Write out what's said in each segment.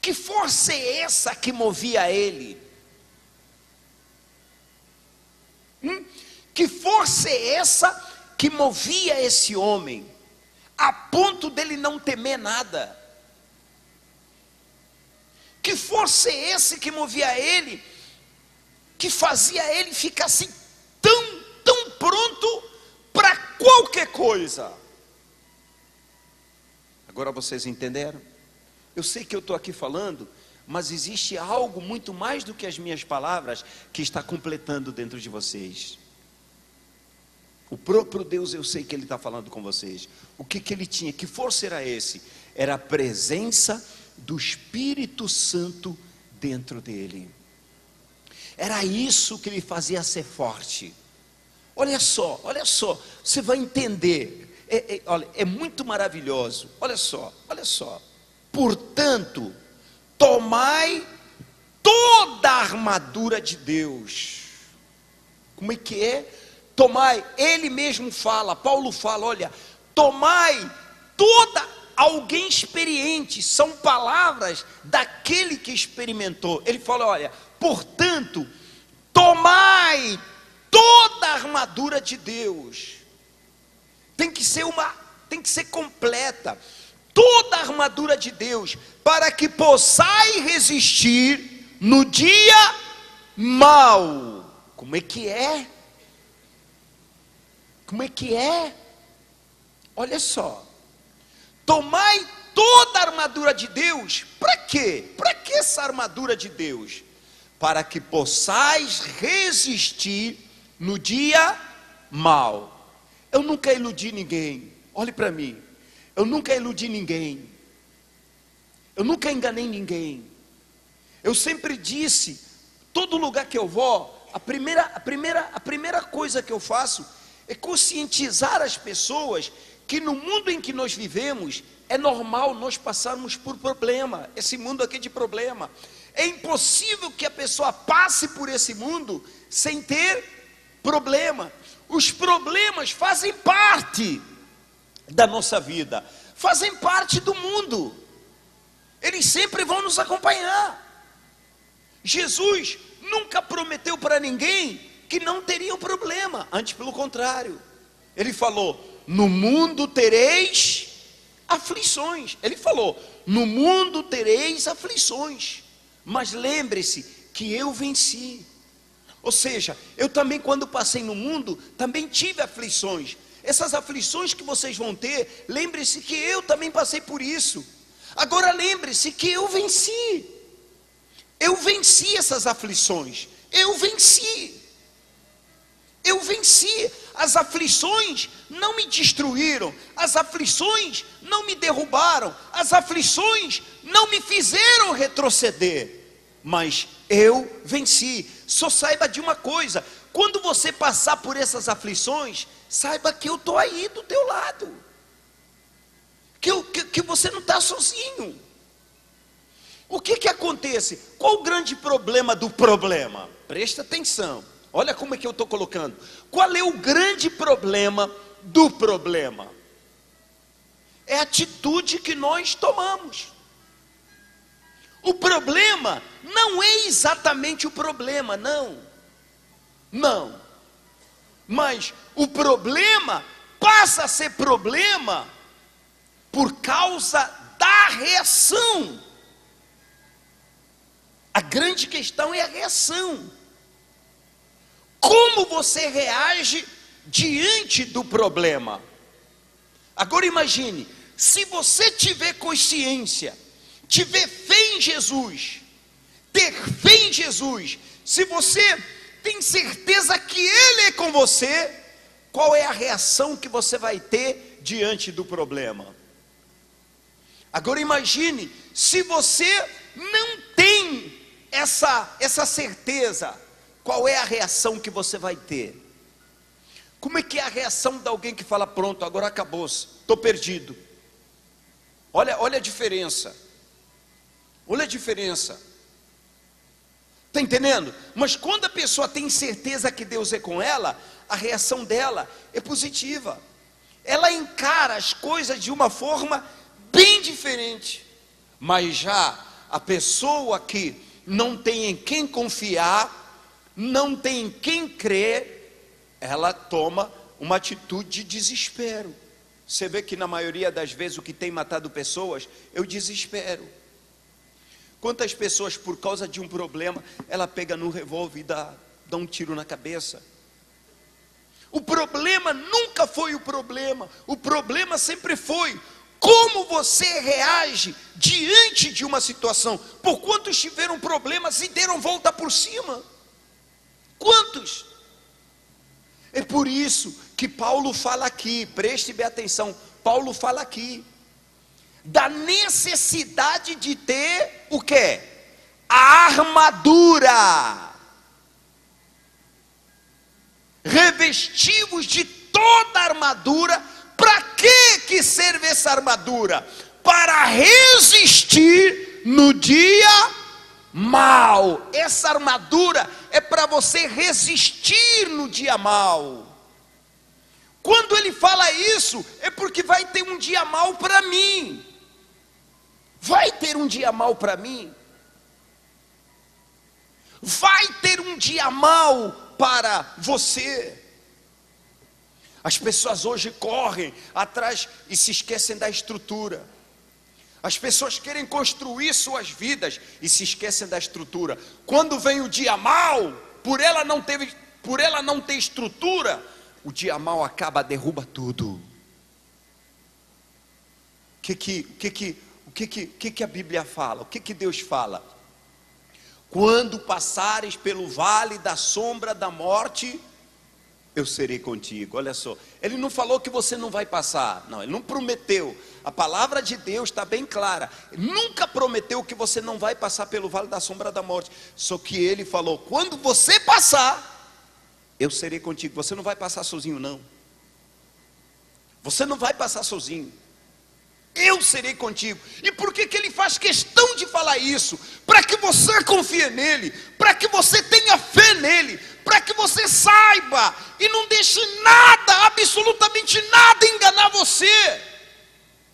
Que força é essa que movia ele? Que força é essa que movia esse homem, a ponto dele não temer nada? Que força é essa que movia ele, que fazia ele ficar assim tão pronto para qualquer coisa? Agora vocês entenderam? Eu sei que eu estou aqui falando, mas existe algo muito mais do que as minhas palavras que está completando dentro de vocês. O próprio Deus, eu sei que Ele está falando com vocês. O que ele tinha? Que força era esse? Era a presença do Espírito Santo dentro dele. Era isso que lhe fazia ser forte. Olha só, você vai entender. Olha, é muito maravilhoso. Olha só. Portanto, tomai toda a armadura de Deus. Como é que é? Tomai, ele mesmo fala, Paulo fala, olha, tomai toda. Alguém experiente, são palavras daquele que experimentou. Ele fala, olha, portanto, tomai toda a armadura de Deus. Tem que ser completa. Toda a armadura de Deus, para que possais resistir no dia mau. Como é que é? Olha só. Tomai toda a armadura de Deus. Para quê? Para que essa armadura de Deus? Para que possais resistir no dia mau. Eu nunca iludi ninguém. Olhe para mim. Eu nunca iludi ninguém. Eu nunca enganei ninguém. Eu sempre disse, todo lugar que eu vou, a primeira coisa que eu faço é conscientizar as pessoas que no mundo em que nós vivemos, é normal nós passarmos por problema, esse mundo aqui de problema. É impossível que a pessoa passe por esse mundo sem ter problema. Os problemas fazem parte da nossa vida, fazem parte do mundo, eles sempre vão nos acompanhar. Jesus nunca prometeu para ninguém que não teria um problema, antes pelo contrário, ele falou, no mundo tereis aflições. Ele falou, no mundo tereis aflições, mas lembre-se que eu venci. Ou seja, eu também quando passei no mundo, também tive aflições. Essas aflições que vocês vão ter, lembre-se que eu também passei por isso. Agora lembre-se que eu venci. Eu venci essas aflições. Eu venci. As aflições não me destruíram, as aflições não me derrubaram, as aflições não me fizeram retroceder, mas eu venci. Só saiba de uma coisa, quando você passar por essas aflições, saiba que eu estou aí do teu lado, que você não está sozinho. O que acontece? Qual o grande problema do problema? Presta atenção. Olha como é que eu estou colocando. Qual é o grande problema do problema? É a atitude que nós tomamos. O problema não é exatamente o problema, não. Mas o problema passa a ser problema por causa da reação. A grande questão é a reação. Como você reage diante do problema? Agora imagine, se você tiver consciência, tiver fé em Jesus, ter fé em Jesus, se você tem certeza que Ele é com você, qual é a reação que você vai ter diante do problema? Agora imagine, se você não tem essa certeza, qual é a reação que você vai ter? Como é que é a reação de alguém que fala, pronto, agora acabou-se, estou perdido? Olha a diferença. Olha a diferença. Está entendendo? Mas quando a pessoa tem certeza que Deus é com ela, a reação dela é positiva. Ela encara as coisas de uma forma bem diferente. Mas já a pessoa que não tem em quem confiar, não tem em quem crer, ela toma uma atitude de desespero. Você vê que na maioria das vezes o que tem matado pessoas é o desespero. Quantas pessoas, por causa de um problema, ela pega no revólver e dá um tiro na cabeça? O problema nunca foi o problema sempre foi como você reage diante de uma situação. Por quantos tiveram problemas e deram volta por cima? Quantos? É por isso que Paulo fala aqui, preste bem atenção, Paulo fala aqui, da necessidade de ter o quê? A armadura. Revestivos de toda a armadura. Para que serve essa armadura? Para resistir no dia mal. Essa armadura é para você resistir no dia mal. Quando ele fala isso, é porque vai ter um dia mal para mim. Vai ter um dia mal para mim. Vai ter um dia mal para você. As pessoas hoje correm atrás e se esquecem da estrutura. As pessoas querem construir suas vidas e se esquecem da estrutura. Quando vem o dia mal, por ela não ter estrutura, o dia mal acaba, derruba tudo. O que a Bíblia fala? O que Deus fala? Quando passares pelo vale da sombra da morte, eu serei contigo. Olha só, ele não falou que você não vai passar, não, ele não prometeu. A palavra de Deus está bem clara, ele nunca prometeu que você não vai passar pelo vale da sombra da morte, só que ele falou, quando você passar, eu serei contigo. Você não vai passar sozinho, não. Você não vai passar sozinho. Eu serei contigo. E por que ele faz questão de falar isso? Para que você confie nele, para que você tenha fé nele, para que você saiba e não deixe nada, absolutamente nada enganar você.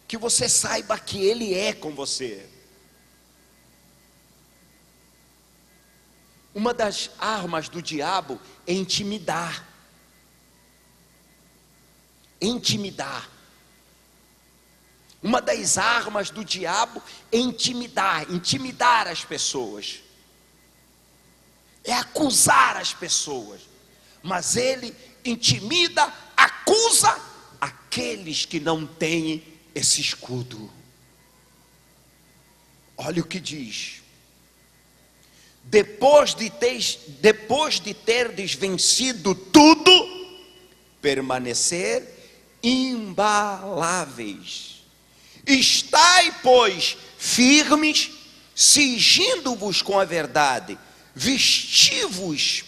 Que você saiba que ele é com você. Uma das armas do diabo é intimidar. Intimidar. Uma das armas do diabo é intimidar as pessoas. É acusar as pessoas. Mas ele intimida, acusa aqueles que não têm esse escudo. Olha o que diz. Depois de terdes vencido tudo, permanecer imbaláveis. Estai, pois, firmes, cingindo-vos com a verdade, vesti-vos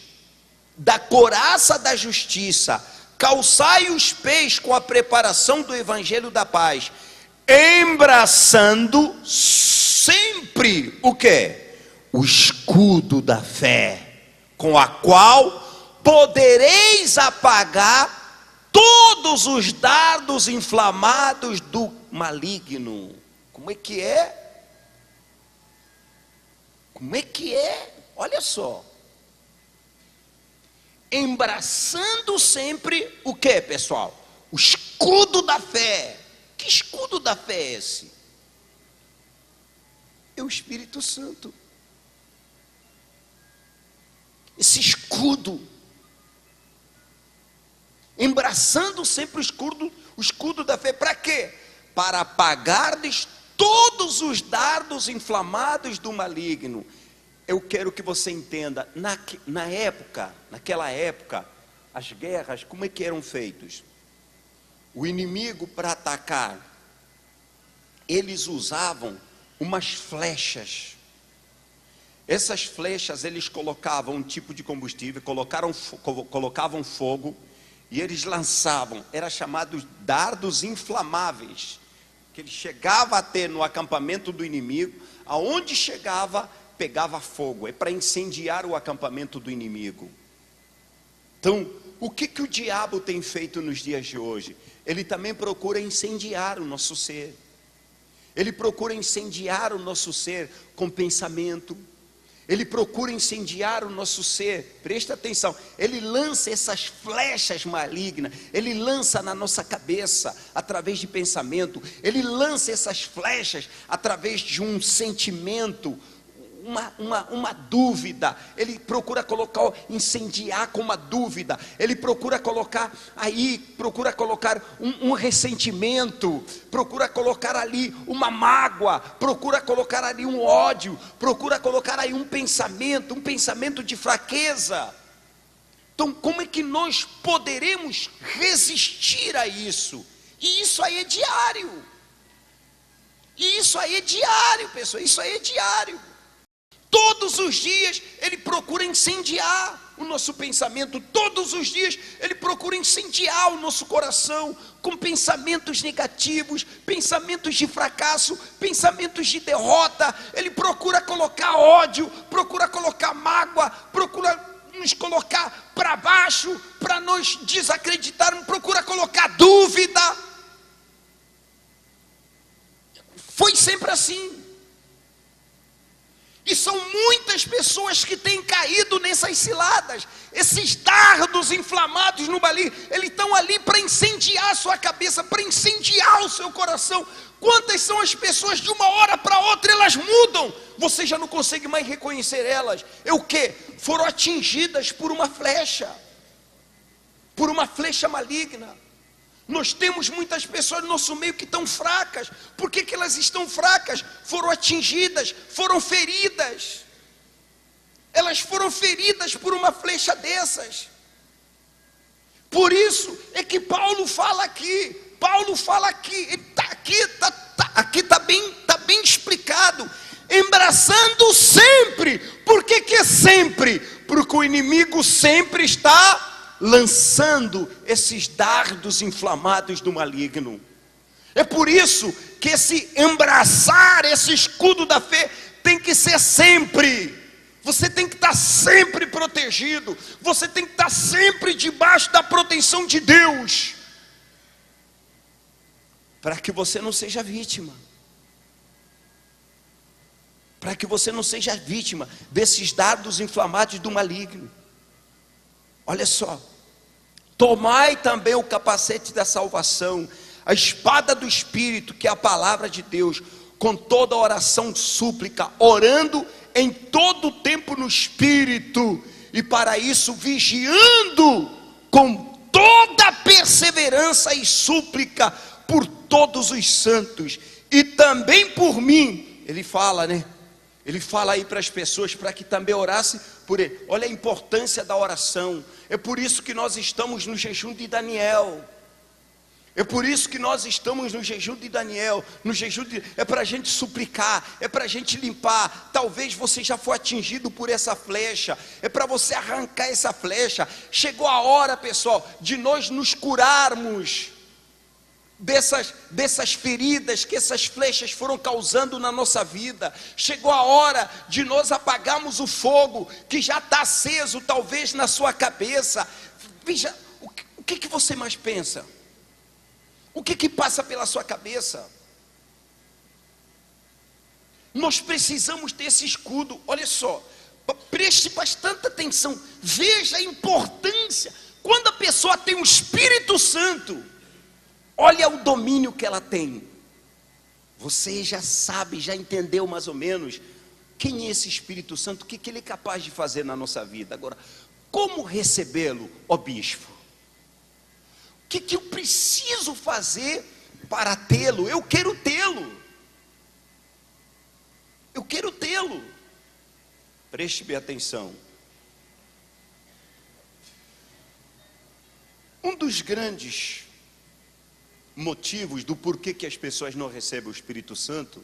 da couraça da justiça, calçai os pés com a preparação do evangelho da paz, embraçando sempre o quê? O escudo da fé, com a qual podereis apagar todos os dardos inflamados do maligno. Como é que é? Como é que é? Olha só. Embraçando sempre o que, pessoal? O escudo da fé. Que escudo da fé é esse? É o Espírito Santo. Esse escudo. Embraçando sempre o escudo da fé. Para quê? Para apagardes todos os dardos inflamados do maligno. Eu quero que você entenda, naquela época, as guerras, como é que eram feitos? O inimigo, para atacar, eles usavam umas flechas. Essas flechas, eles colocavam um tipo de combustível, colocavam fogo, e eles lançavam, era chamado dardos inflamáveis, que ele chegava a ter no acampamento do inimigo, aonde chegava, pegava fogo, é para incendiar o acampamento do inimigo. Então, o que o diabo tem feito nos dias de hoje? Ele também procura incendiar o nosso ser. Ele procura incendiar o nosso ser com pensamento. Ele procura incendiar o nosso ser, presta atenção, ele lança essas flechas malignas, ele lança na nossa cabeça, através de pensamento, ele lança essas flechas através de um sentimento, uma dúvida, ele procura colocar, incendiar com uma dúvida, ele procura colocar um ressentimento, procura colocar ali uma mágoa, procura colocar ali um ódio, procura colocar aí um pensamento de fraqueza. Então, como é que nós poderemos resistir a isso? E isso aí é diário. E isso aí é diário, pessoal, isso aí é diário. Todos os dias ele procura incendiar o nosso pensamento, todos os dias ele procura incendiar o nosso coração com pensamentos negativos, pensamentos de fracasso, pensamentos de derrota. Ele procura colocar ódio, procura colocar mágoa, procura nos colocar para baixo, para nós desacreditarmos, procura colocar dúvida. Foi sempre assim. E são muitas pessoas que têm caído nessas ciladas, esses dardos inflamados no maligno, eles estão ali para incendiar a sua cabeça, para incendiar o seu coração. Quantas são as pessoas de uma hora para outra, elas mudam, você já não consegue mais reconhecer elas. É o que? Foram atingidas por uma flecha maligna. Nós temos muitas pessoas no nosso meio que estão fracas. Por que elas estão fracas? Foram atingidas, foram feridas. Elas foram feridas por uma flecha dessas. Por isso é que Paulo fala aqui. Aqui está bem explicado. Embraçando sempre. Por que é sempre? Porque o inimigo sempre está lançando esses dardos inflamados do maligno. É por isso que esse embraçar, esse escudo da fé tem que ser sempre. Você tem que estar sempre protegido. Você tem que estar sempre debaixo da proteção de Deus, para que você não seja vítima. Para que você não seja vítima desses dardos inflamados do maligno. Olha só. Tomai também o capacete da salvação, a espada do Espírito, que é a palavra de Deus, com toda oração, súplica, orando em todo o tempo no Espírito, e para isso vigiando com toda perseverança e súplica por todos os santos, e também por mim. Ele fala, né? Ele fala aí para as pessoas, para que também orasse por ele. Olha a importância da oração. É por isso que nós estamos no jejum de Daniel. É por isso que nós estamos no jejum de Daniel. É para a gente suplicar, é para a gente limpar. Talvez você já foi atingido por essa flecha. É para você arrancar essa flecha. Chegou a hora, pessoal, de nós nos curarmos dessas feridas que essas flechas foram causando na nossa vida. Chegou a hora de nós apagarmos o fogo que já está aceso talvez na sua cabeça. Veja, o que você mais pensa? O que passa pela sua cabeça? Nós precisamos ter esse escudo. Olha só, preste bastante atenção, veja a importância. Quando a pessoa tem o Espírito Santo, olha o domínio que ela tem. Você já sabe, já entendeu mais ou menos quem é esse Espírito Santo, o que ele é capaz de fazer na nossa vida. Agora, como recebê-lo, ó bispo? O que eu preciso fazer para tê-lo? Eu quero tê-lo. Eu quero tê-lo. Preste bem atenção. Um dos grandes motivos do porquê que as pessoas não recebem o Espírito Santo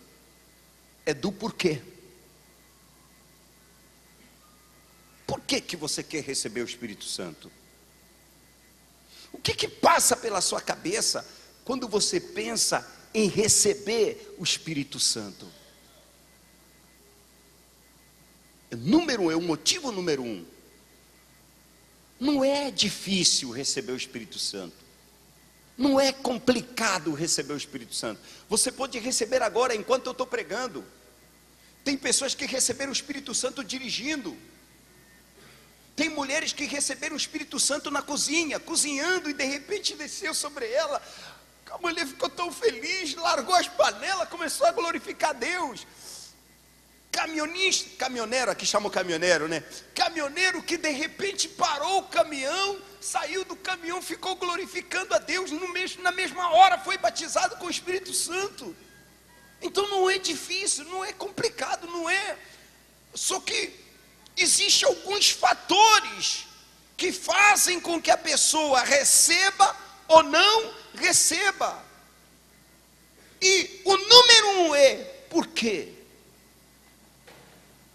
é do porquê. Por que você quer receber o Espírito Santo? O que passa pela sua cabeça quando você pensa em receber o Espírito Santo? O motivo número um. Não é difícil receber o Espírito Santo. Não é complicado receber o Espírito Santo. Você pode receber agora enquanto eu estou pregando. Tem pessoas que receberam o Espírito Santo dirigindo. Tem mulheres que receberam o Espírito Santo na cozinha, cozinhando, e de repente desceu sobre ela. A mulher ficou tão feliz, largou as panelas, começou a glorificar Deus. Caminhoneiro, aqui chama o caminhoneiro, né? Caminhoneiro que de repente parou o caminhão, saiu do caminhão, ficou glorificando a Deus, na mesma hora foi batizado com o Espírito Santo. Então não é difícil, não é complicado, não é. Só que existem alguns fatores que fazem com que a pessoa receba ou não receba. E o número 1 é por quê?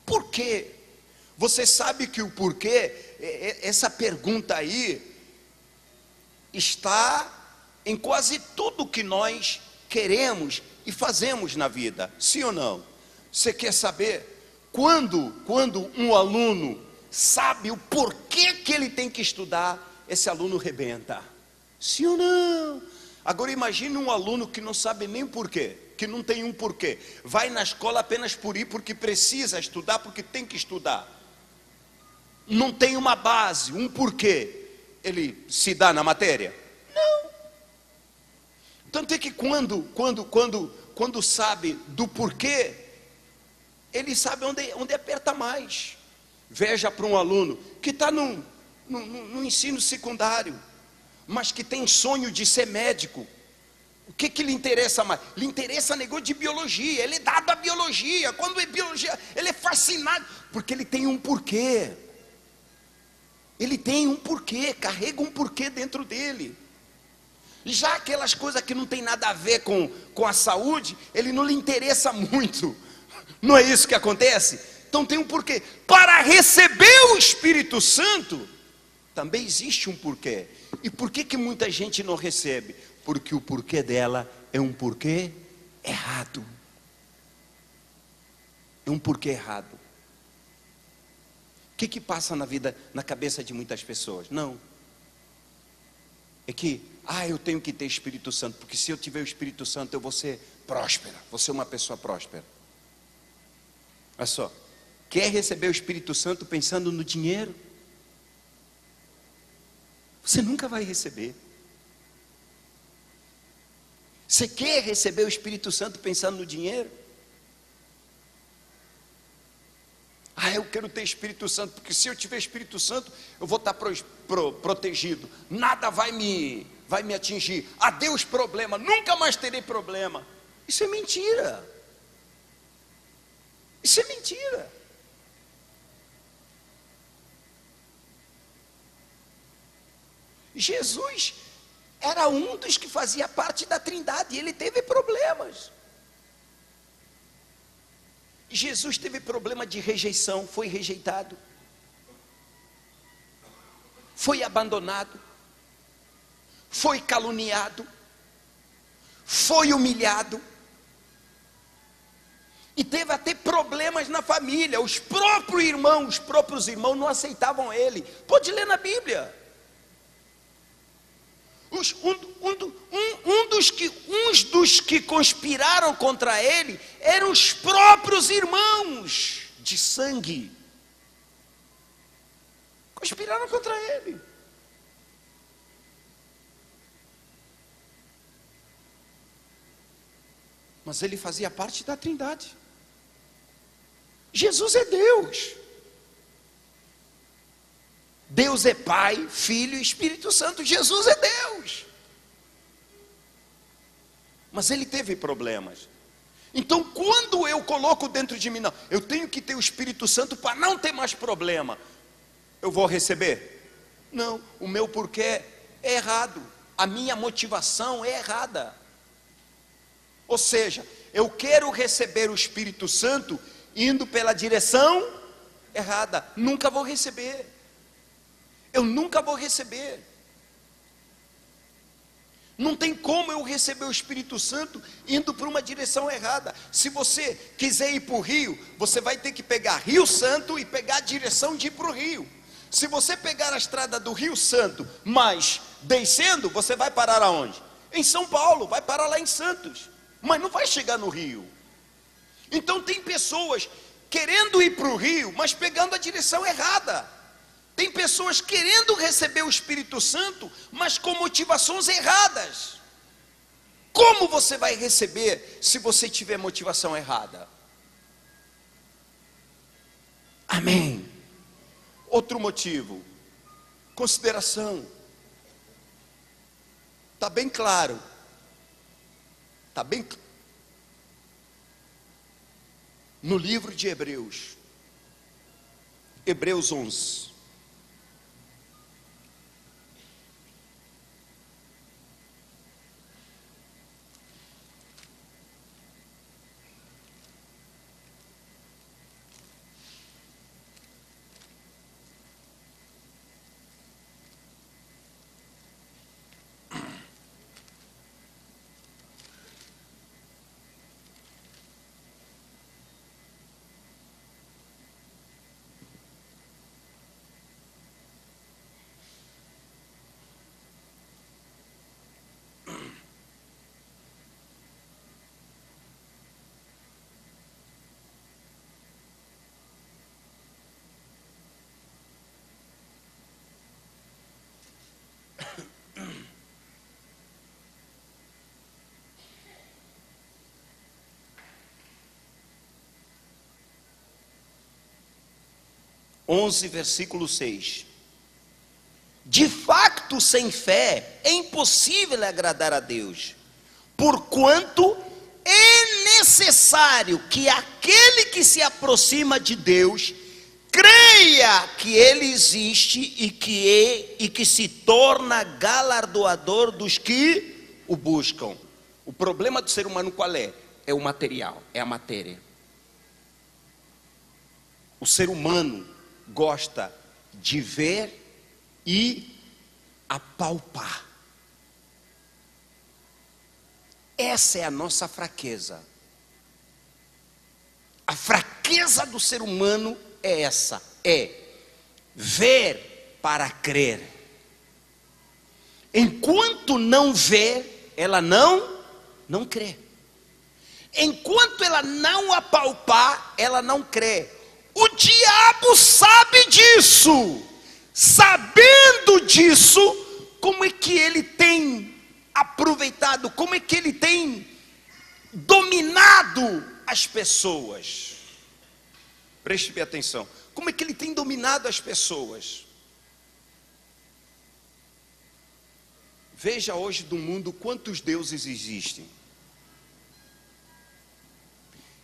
Por quê? Você sabe que o porquê, essa pergunta aí, está em quase tudo que nós queremos e fazemos na vida, sim ou não? Você quer saber quando um aluno sabe o porquê que ele tem que estudar, esse aluno rebenta, sim ou não? Agora imagine um aluno que não sabe nem o porquê, que não tem um porquê, vai na escola apenas por ir, porque precisa estudar, porque tem que estudar, não tem uma base, um porquê, ele se dá na matéria? Não. Tanto é que quando sabe do porquê, ele sabe onde aperta mais. Veja para um aluno que está no ensino secundário, mas que tem sonho de ser médico. O que lhe interessa mais? Lhe interessa negócio de biologia. Ele é dado à biologia. Quando é biologia, ele é fascinado, porque ele tem um porquê. Ele tem um porquê, carrega um porquê dentro dele. Já aquelas coisas que não tem nada a ver com a saúde, ele não lhe interessa muito. Não é isso que acontece? Então tem um porquê. Para receber o Espírito Santo, também existe um porquê. E por que muita gente não recebe? Porque o porquê dela é um porquê errado. É um porquê errado. O que passa na vida, na cabeça de muitas pessoas? Não. É que, eu tenho que ter Espírito Santo, porque se eu tiver o Espírito Santo eu vou ser próspera, vou ser uma pessoa próspera. Olha só, quer receber o Espírito Santo pensando no dinheiro? Você nunca vai receber. Você quer receber o Espírito Santo pensando no dinheiro? Eu quero ter Espírito Santo, porque se eu tiver Espírito Santo, eu vou estar protegido, nada vai me atingir, adeus problema, nunca mais terei problema. Isso é mentira. Isso é mentira. Jesus era um dos que fazia parte da Trindade, e ele teve problemas. Jesus teve problema de rejeição, foi rejeitado, foi abandonado, foi caluniado, foi humilhado, e teve até problemas na família. Os próprios irmãos não aceitavam ele. Pode ler na Bíblia. Uns dos que conspiraram contra ele eram os próprios irmãos de sangue. Conspiraram contra ele. Mas ele fazia parte da Trindade. Jesus é Deus. Deus é Pai, Filho e Espírito Santo. Jesus é Deus. Mas ele teve problemas. Então quando eu coloco dentro de mim, não, eu tenho que ter o Espírito Santo para não ter mais problema, eu vou receber? Não, o meu porquê é errado, a minha motivação é errada. Ou seja, eu quero receber o Espírito Santo indo pela direção errada, nunca vou receber. Eu nunca vou receber. Não tem como eu receber o Espírito Santo indo para uma direção errada. Se você quiser ir para o rio, você vai ter que pegar Rio Santo e pegar a direção de ir para o rio. Se você pegar a estrada do Rio Santo, mas descendo, você vai parar aonde? em São Paulo, vai parar lá em Santos, mas não vai chegar no Rio. Então tem pessoas querendo ir para o Rio, mas pegando a direção errada. Tem pessoas querendo receber o Espírito Santo, mas com motivações erradas. Como você vai receber se você tiver motivação errada? Amém. Outro motivo, consideração. Está bem claro. Está bem claro. No livro de Hebreus, Hebreus 11. Versículo 6. De facto, sem fé é impossível agradar a Deus, porquanto é necessário que aquele que se aproxima de Deus creia que Ele existe e que se torna galardoador dos que o buscam. O problema do ser humano qual é? É o material, é a matéria. O ser humano gosta de ver e apalpar. Essa é a nossa fraqueza. A fraqueza do ser humano é essa, é ver para crer. Enquanto não vê, ela não crê. Enquanto ela não apalpar, ela não crê. O diabo sabe disso. Sabendo disso, como é que ele tem aproveitado, como é que ele tem dominado as pessoas? Preste bem atenção. Como é que ele tem dominado as pessoas? Veja hoje do mundo quantos deuses existem.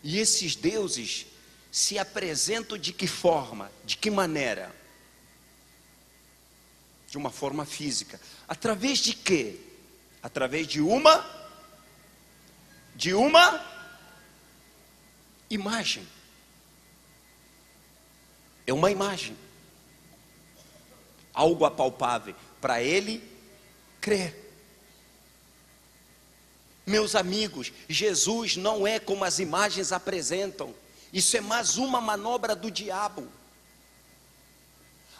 E esses deuses se apresentam de que forma? De que maneira? De uma forma física. Através de quê? Através de uma imagem. É uma imagem. Algo apalpável para ele crer. Meus amigos, Jesus não é como as imagens apresentam. Isso é mais uma manobra do diabo.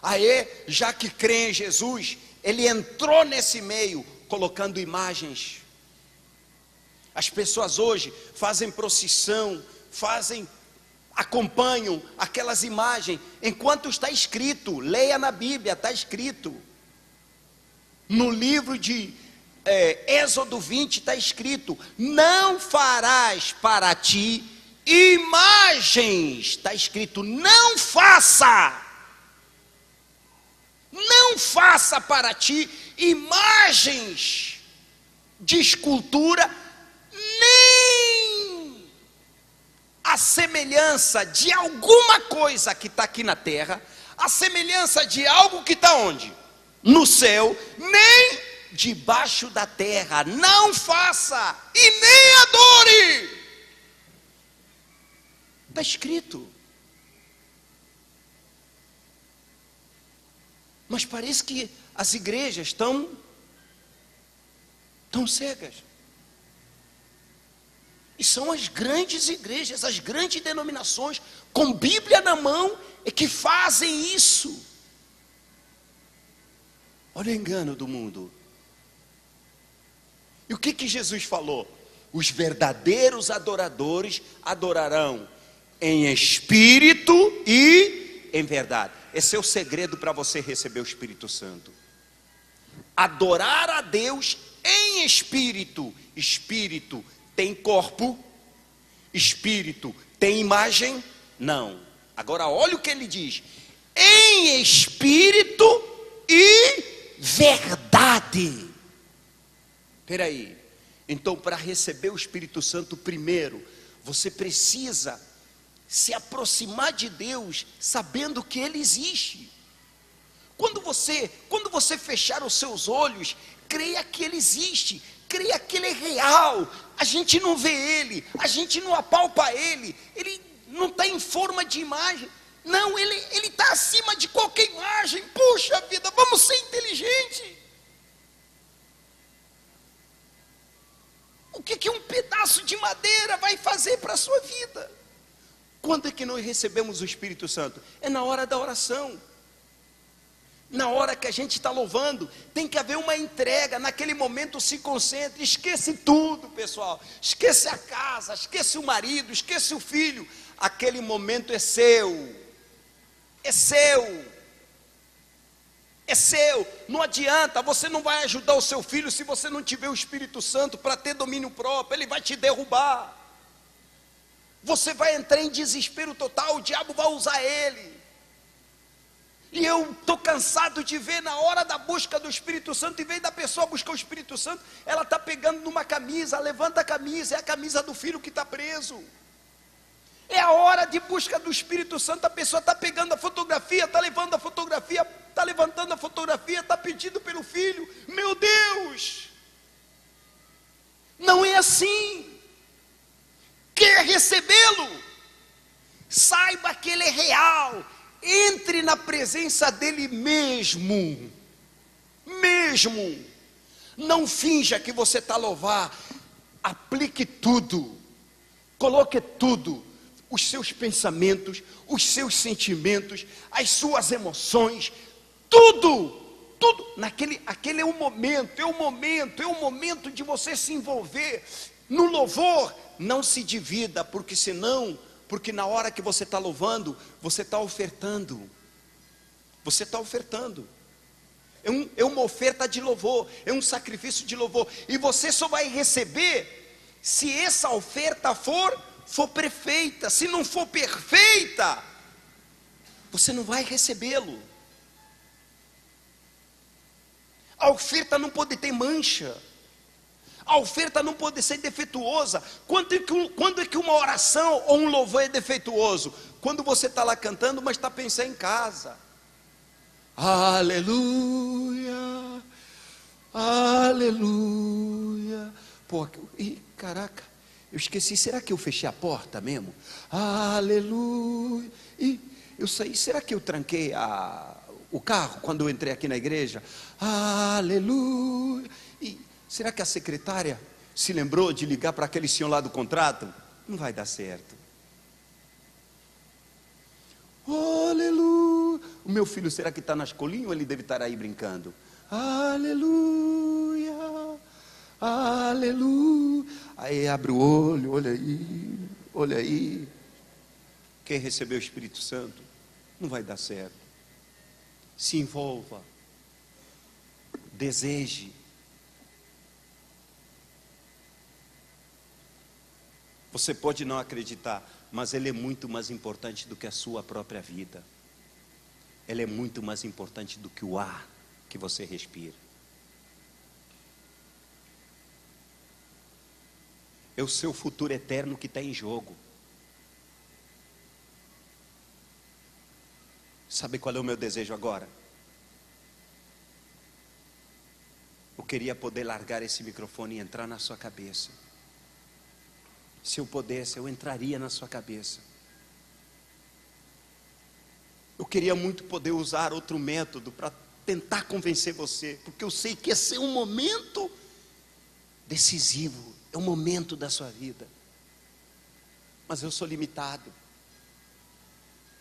Aí, já que crê em Jesus, ele entrou nesse meio, colocando imagens. As pessoas hoje fazem procissão, acompanham aquelas imagens, enquanto está escrito, leia na Bíblia, está escrito. No livro de Êxodo 20 está escrito: não farás para ti imagens, está escrito, não faça para ti imagens de escultura, nem a semelhança de alguma coisa que está aqui na terra, a semelhança de algo que está onde? No céu, nem debaixo da terra, não faça e nem adore. Está escrito. Mas parece que as igrejas estão cegas. E são as grandes igrejas, as grandes denominações, com Bíblia na mão, é que fazem isso. Olha o engano do mundo. E o que Jesus falou? Os verdadeiros adoradores adorarão em espírito e em verdade. Esse é o segredo para você receber o Espírito Santo. Adorar a Deus em espírito. Espírito tem corpo? Espírito tem imagem? Não. Agora olha o que ele diz: em espírito e verdade. Espera aí. Então, para receber o Espírito Santo, primeiro, você precisa se aproximar de Deus, sabendo que Ele existe. Quando você fechar os seus olhos, creia que Ele existe, creia que Ele é real. A gente não vê Ele, a gente não apalpa Ele não está em forma de imagem. Não, Ele está acima de qualquer imagem. Puxa vida, vamos ser inteligentes. O que um pedaço de madeira vai fazer para a sua vida? Quando é que nós recebemos o Espírito Santo? É na hora da oração. Na hora que a gente está louvando, tem que haver uma entrega. Naquele momento se concentre, esquece tudo, pessoal. Esquece a casa, esquece o marido, esquece o filho. Aquele momento é seu. É seu. É seu. Não adianta, você não vai ajudar o seu filho se você não tiver o Espírito Santo para ter domínio próprio. Ele vai te derrubar. Você vai entrar em desespero total, o diabo vai usar ele. E eu estou cansado de ver na hora da busca do Espírito Santo, em vez da pessoa buscar o Espírito Santo, ela está pegando numa camisa, levanta a camisa, é a camisa do filho que está preso. É a hora de busca do Espírito Santo, a pessoa está pegando a fotografia, está levando a fotografia, está levantando a fotografia, está pedindo pelo filho. Meu Deus! Não é assim. Quer recebê-lo? Saiba que ele é real. Entre na presença dele mesmo. Não finja que você está a louvar. Aplique tudo. Coloque tudo. Os seus pensamentos, os seus sentimentos, as suas emoções, tudo. Aquele é o momento, é o momento de você se envolver. No louvor, não se divida, porque na hora que você está louvando, você está ofertando. Você está ofertando. É uma oferta de louvor, é um sacrifício de louvor. E você só vai receber se essa oferta for perfeita. Se não for perfeita, você não vai recebê-lo. A oferta não pode ter mancha. A oferta não pode ser defeituosa. Quando é que uma oração ou um louvor é defeituoso? Quando você está lá cantando, mas está pensando em casa. Aleluia, aleluia. Pô, caraca, eu esqueci, será que eu fechei a porta mesmo? Aleluia. Eu saí, será que eu tranquei o carro quando eu entrei aqui na igreja? Aleluia. Será que a secretária se lembrou de ligar para aquele senhor lá do contrato? Não vai dar certo. Aleluia. O meu filho, será que está na escolinha ou ele deve estar aí brincando? Aleluia. Aleluia. Aí abre o olho, olha aí. Quem recebeu o Espírito Santo? Não vai dar certo. Se envolva. Deseje. Você pode não acreditar, mas ele é muito mais importante do que a sua própria vida. Ele é muito mais importante do que o ar que você respira. É o seu futuro eterno que está em jogo. Sabe qual é o meu desejo agora? Eu queria poder largar esse microfone e entrar na sua cabeça. Se eu pudesse, eu entraria na sua cabeça. Eu queria muito poder usar outro método para tentar convencer você, porque eu sei que esse é um momento decisivo, é um momento da sua vida. Mas eu sou limitado.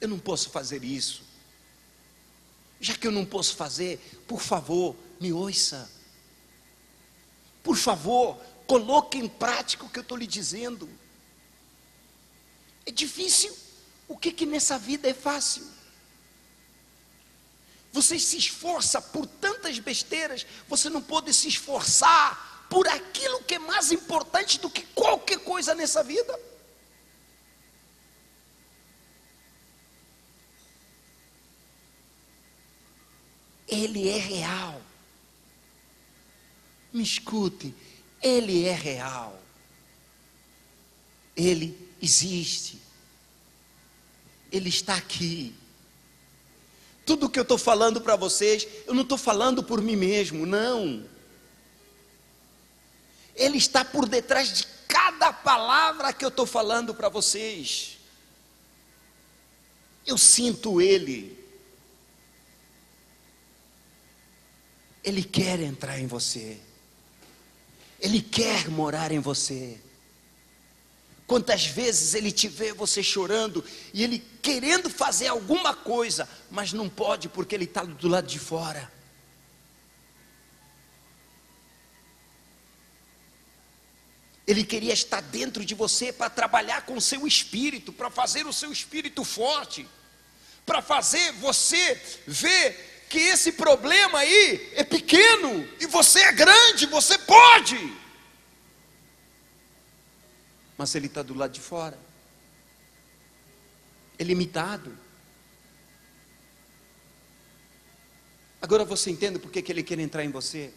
Eu não posso fazer isso. Já que eu não posso fazer, por favor, me ouça. Por favor, coloque em prática o que eu estou lhe dizendo. É difícil? O que nessa vida é fácil? Você se esforça por tantas besteiras, você não pode se esforçar por aquilo que é mais importante do que qualquer coisa nessa vida? Ele é real. Me escute, Ele é real. Ele existe. Ele está aqui. Tudo que eu estou falando para vocês, eu não estou falando por mim mesmo, não. Ele está por detrás de cada palavra que eu estou falando para vocês. Eu sinto Ele. Ele quer entrar em você. Ele quer morar em você. Quantas vezes Ele te vê você chorando e Ele querendo fazer alguma coisa, mas não pode porque Ele está do lado de fora. Ele queria estar dentro de você para trabalhar com o seu espírito, para fazer o seu espírito forte, para fazer você ver que esse problema aí é pequeno e você é grande, você pode. Mas ele está do lado de fora. É limitado. Agora você entende por que ele quer entrar em você?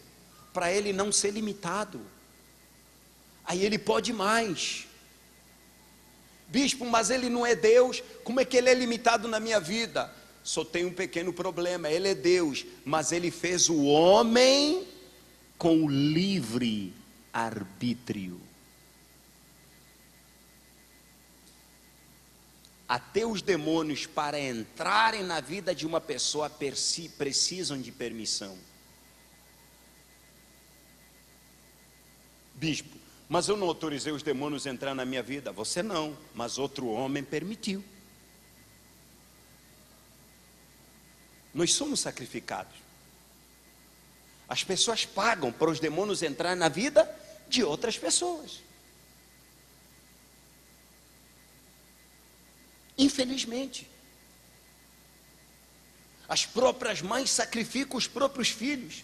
Para ele não ser limitado. Aí ele pode mais. Bispo, mas ele não é Deus. Como é que ele é limitado na minha vida? Só tem um pequeno problema. Ele é Deus, mas ele fez o homem com livre arbítrio. Até os demônios, para entrarem na vida de uma pessoa, precisam de permissão. Bispo, mas eu não autorizei os demônios a entrar na minha vida. Você não, mas outro homem permitiu. Nós somos sacrificados. As pessoas pagam para os demônios entrar na vida de outras pessoas. Infelizmente, as próprias mães sacrificam os próprios filhos.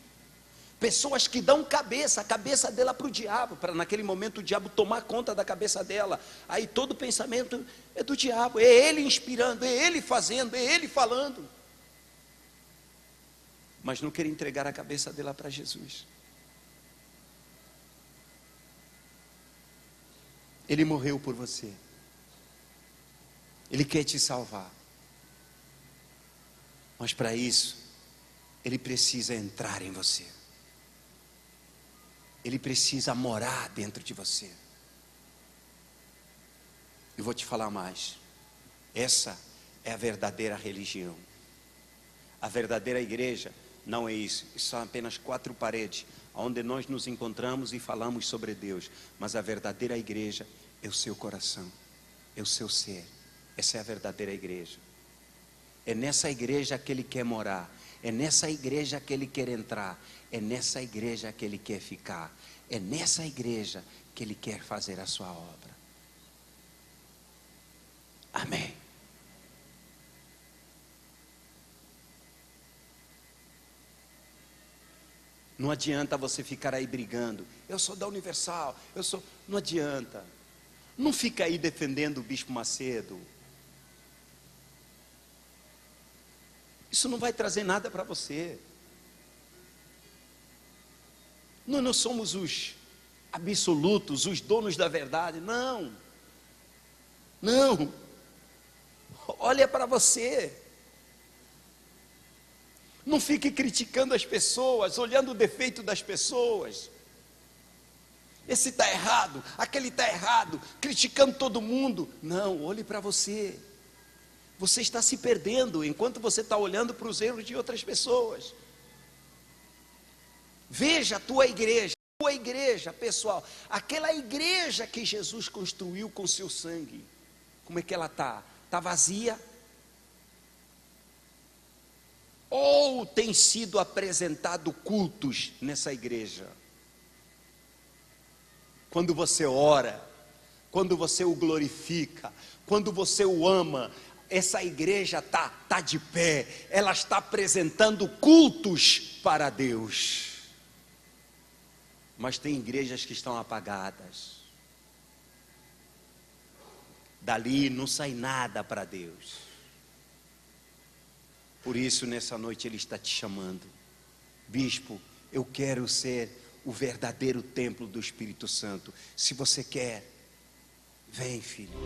Pessoas que dão a cabeça dela para o diabo, para naquele momento o diabo tomar conta da cabeça dela. Aí todo pensamento é do diabo, é ele inspirando, é ele fazendo, é ele falando. Mas não quer entregar a cabeça dela para Jesus. Ele morreu por você. Ele quer te salvar. Mas para isso, Ele precisa entrar em você. Ele precisa morar dentro de você. Eu vou te falar mais. Essa é a verdadeira religião. A verdadeira igreja não é isso. São apenas 4 paredes, onde nós nos encontramos e falamos sobre Deus. Mas a verdadeira igreja é o seu coração, é o seu ser. Essa é a verdadeira igreja. É nessa igreja que Ele quer morar. É nessa igreja que Ele quer entrar. É nessa igreja que Ele quer ficar. É nessa igreja que Ele quer fazer a sua obra. Amém. Não adianta você ficar aí brigando. Eu sou da Universal, Não adianta. Não fica aí defendendo o Bispo Macedo. Isso não vai trazer nada para você. Nós não somos os absolutos, os donos da verdade. Não. Não. Olha para você. Não fique criticando as pessoas, olhando o defeito das pessoas. Esse está errado, aquele está errado, criticando todo mundo. Não, olhe para você. Você está se perdendo enquanto você está olhando para os erros de outras pessoas. Veja a tua igreja, pessoal, aquela igreja que Jesus construiu com seu sangue. Como é que ela está? Está vazia? Ou tem sido apresentado cultos nessa igreja? quando você ora, quando você o glorifica, quando você o ama, essa igreja tá de pé, ela está apresentando cultos para Deus. Mas tem igrejas que estão apagadas. Dali não sai nada para Deus. Por isso nessa noite Ele está te chamando. Bispo, eu quero ser o verdadeiro templo do Espírito Santo. Se você quer, vem, filho.